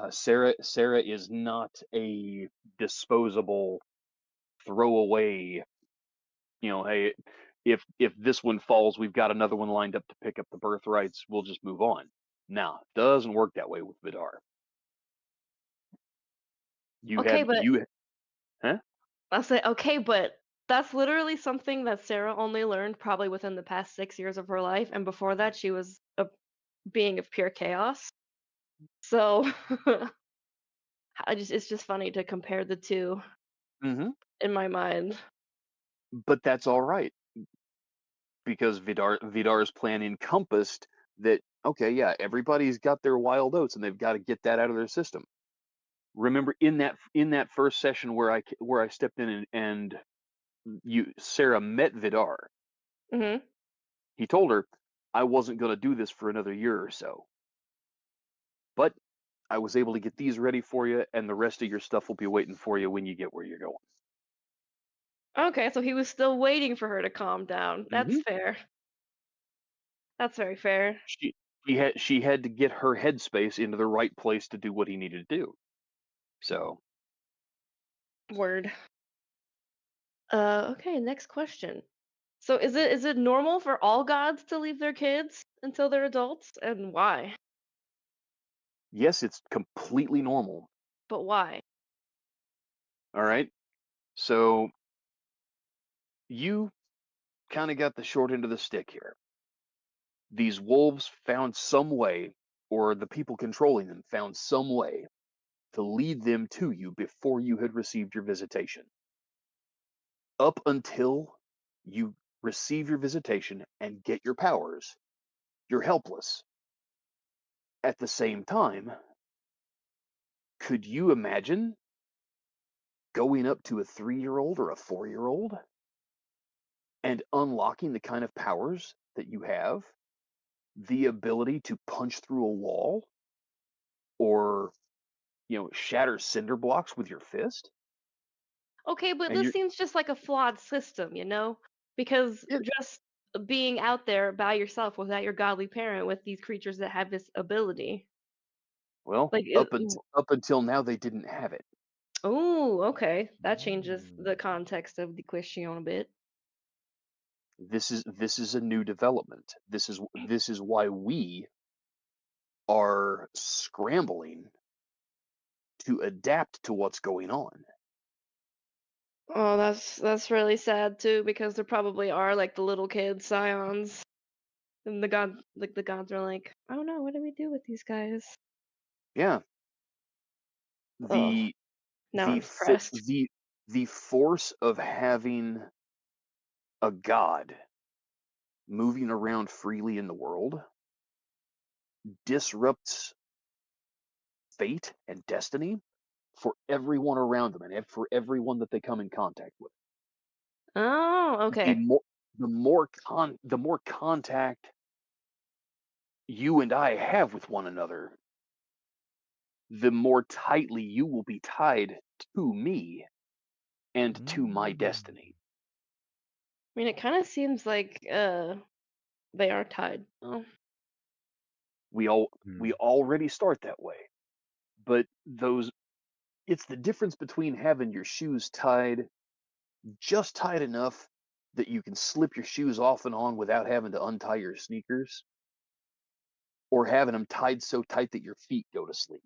Sarah is not a disposable throwaway. Hey, if this one falls, we've got another one lined up to pick up the birthrights. We'll just move on. No, doesn't work that way with Vidar. Okay, but Huh? I'll say okay, but that's literally something that Sarah only learned probably within the past 6 years of her life, and before that, she was a being of pure chaos. So it's just funny to compare the two Mm-hmm. in my mind. But that's all right because Vidar's plan encompassed that. Okay, yeah, everybody's got their wild oats and they've got to get that out of their system. Remember in that first session where I stepped in and Sarah met Vidar. Mhm. He told her I wasn't going to do this for another year or so, but I was able to get these ready for you, and the rest of your stuff will be waiting for you when you get where you're going. Okay, so he was still waiting for her to calm down. That's Mm-hmm. fair. That's very fair. She had to get her headspace into the right place to do what he needed to do. So Word. Okay, next question. So is it normal for all gods to leave their kids until they're adults, and why? yes, it's completely normal. But why? All right. So you kind of got the short end of the stick here. These wolves found some way, or the people controlling them found some way to lead them to you before you had received your visitation. Up until you receive your visitation and get your powers, you're helpless. At the same time, could you imagine going up to a 3-year-old or a 4-year-old and unlocking the kind of powers that you have? The ability to punch through a wall or, shatter cinder blocks with your fist? Okay, but And this you're seems just like a flawed system, you know? Because it, just being out there by yourself without your godly parent with these creatures that have this ability. well, Like, up until now they didn't have it. oh, okay. That changes Mm. the context of the question a bit. This is a new development. This is why we are scrambling to adapt to what's going on. Oh, that's really sad too, because there probably are like the little kid scions, and the gods are like, oh no, what do we do with these guys? Yeah, Oh, the now I'm the fo- depressed. the force of having a god moving around freely in the world disrupts fate and destiny for everyone around them and for everyone that they come in contact with. Oh, The okay. more the more contact you and I have with one another, the more tightly you will be tied to me and to my Mm. destiny. I mean, it kind of seems like they are tied. Oh, We Mm. already start that way. But it's the difference between having your shoes tied just tight enough that you can slip your shoes off and on without having to untie your sneakers, or having them tied so tight that your feet go to sleep.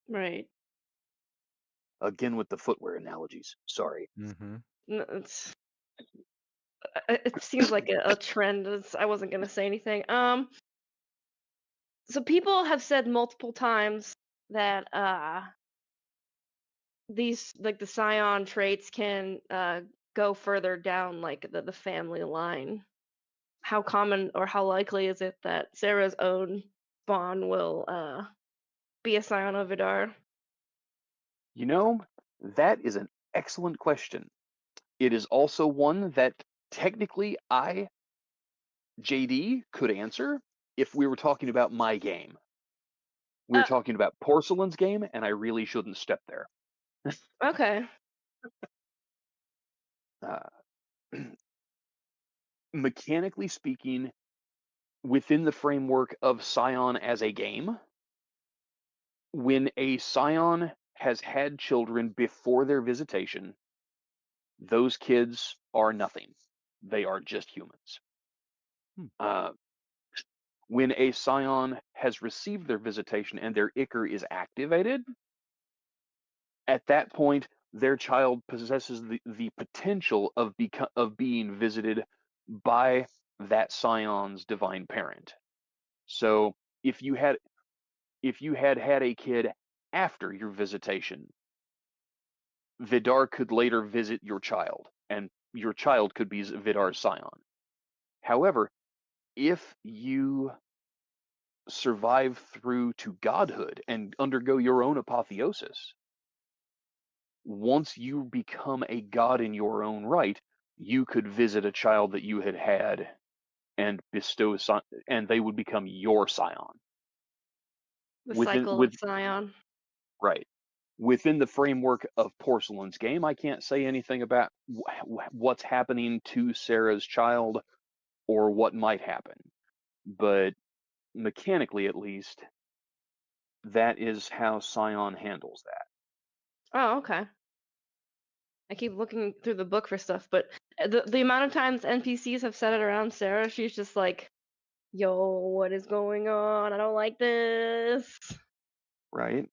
right. Again with the footwear analogies. Sorry. Mm-hmm. It's it seems like a trend. I wasn't gonna say anything. So people have said multiple times that these like the scion traits can go further down like the family line. How common or how likely is it that Sarah's own spawn will be a scion of Vidar? That is an excellent question. It is also one that technically, JD, could answer if we were talking about my game. We were Uh, talking about Porcelain's game, and I really shouldn't step there. okay. Uh, mechanically speaking, within the framework of Cyan as a game, when a Scion has had children before their visitation, those kids are nothing. They are just humans. Hmm. When a Scion has received their visitation and their Ichor is activated, at that point, their child possesses the potential of being visited by that Scion's divine parent. So if you had had a kid after your visitation, Vidar could later visit your child, and your child could be Vidar's Scion. However, if you survive through to godhood and undergo your own apotheosis, once you become a god in your own right, you could visit a child that you had had and bestow, and they would become your Scion. The Within cycle of Cyan. right. Within the framework of Porcelain's game, I can't say anything about what's happening to Sarah's child or what might happen. But mechanically, at least, that is how Cyan handles that. Oh, okay. I keep looking through the book for stuff, but the amount of times NPCs have said it around Sarah, she's just like, "Yo, what is going on? I don't like this." Right?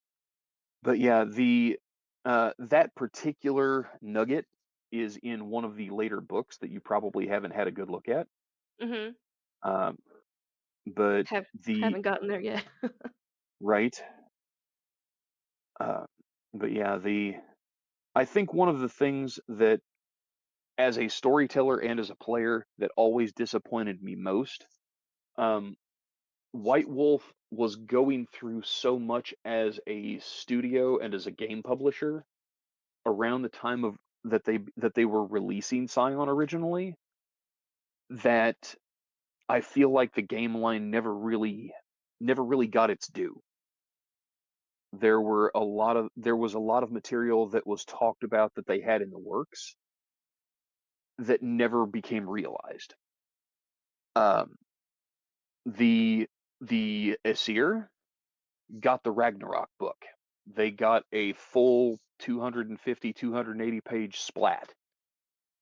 But yeah, that particular nugget is in one of the later books that you probably haven't had a good look at. Mhm. Um, but Haven't gotten there yet. right. But yeah, I think one of the things that, as a storyteller and as a player, that always disappointed me most, White Wolf was going through so much as a studio and as a game publisher around the time of that they were releasing Scion originally, that I feel like the game line never really got its due. There was a lot of material that was talked about that they had in the works that never became realized. Um, the Aesir got the Ragnarok book. They got a full 250, 280 page splat.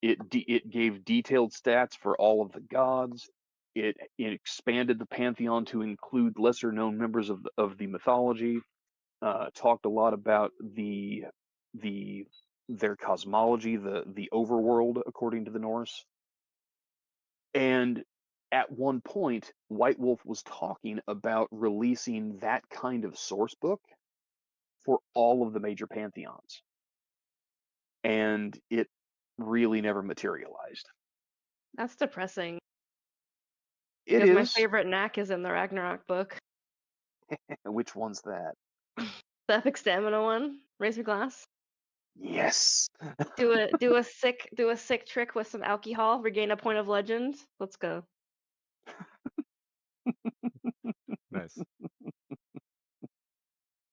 It gave detailed stats for all of the gods. It expanded the pantheon to include lesser known members of the mythology. Talked a lot about their cosmology, the overworld according to the Norse. And at one point, White Wolf was talking about releasing that kind of source book for all of the major pantheons. And it really never materialized. That's depressing. It Because my is. favorite knack is in the Ragnarok book. Which one's that? The epic stamina one. Raise your glass. Yes. Do a sick trick with some alcohol. Regain a point of legend. Let's go. Nice.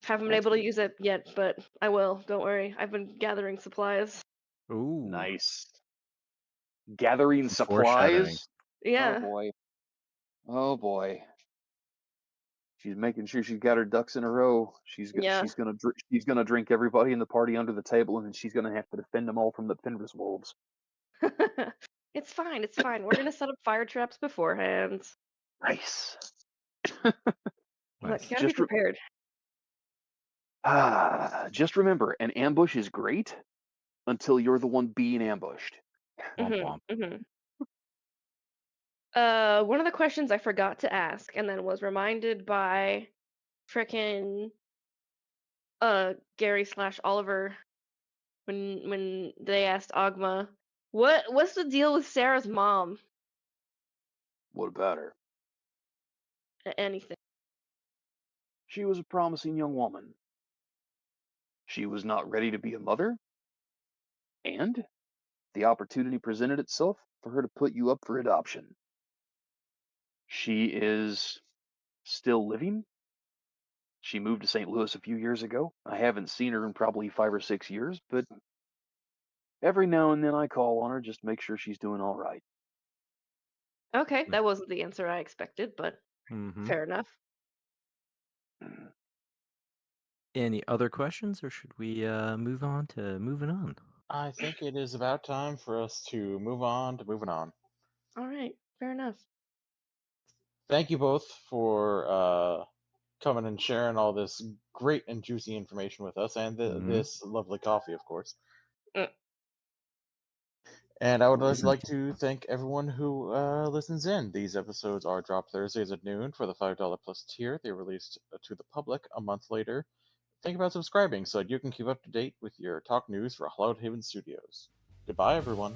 Haven't been That's able to use it yet, but I will. Don't worry. I've been gathering supplies. Ooh. nice. Gathering Some foreshadowing. supplies. Oh Yeah. boy. Oh boy. She's making sure she's got her ducks in a row. She's Yeah. gonna drink everybody in the party under the table, and then she's gonna have to defend them all from the Fenris wolves. It's fine. It's fine. We're gonna set up fire traps beforehand. Nice. Look, Nice. you gotta be prepared. Just remember, an ambush is great until you're the one being ambushed. Womp womp. One of the questions I forgot to ask, and then was reminded by frickin' Gary / Oliver when they asked Ogma, what's the deal with Sarah's mom? What about her? Anything. She was a promising young woman. She was not ready to be a mother, and the opportunity presented itself for her to put you up for adoption. She is still living. She moved to St. Louis a few years ago. I haven't seen her in probably 5 or 6 years, but every now and then I call on her just to make sure she's doing all right. Okay, that wasn't the answer I expected, but Mm-hmm. fair enough. Any other questions, or should we move on to moving on? I think it is about time for us to move on to moving on. All right, fair enough. Thank you both for coming and sharing all this great and juicy information with us, and Mhm. this lovely coffee, of course. Mm. And I would Listen. like to thank everyone who listens in. These episodes are dropped Thursdays at noon for the $5 plus tier. They're released to the public a month later. Think about subscribing so that you can keep up to date with your talk news for Hallowed Haven Studios. Goodbye, everyone.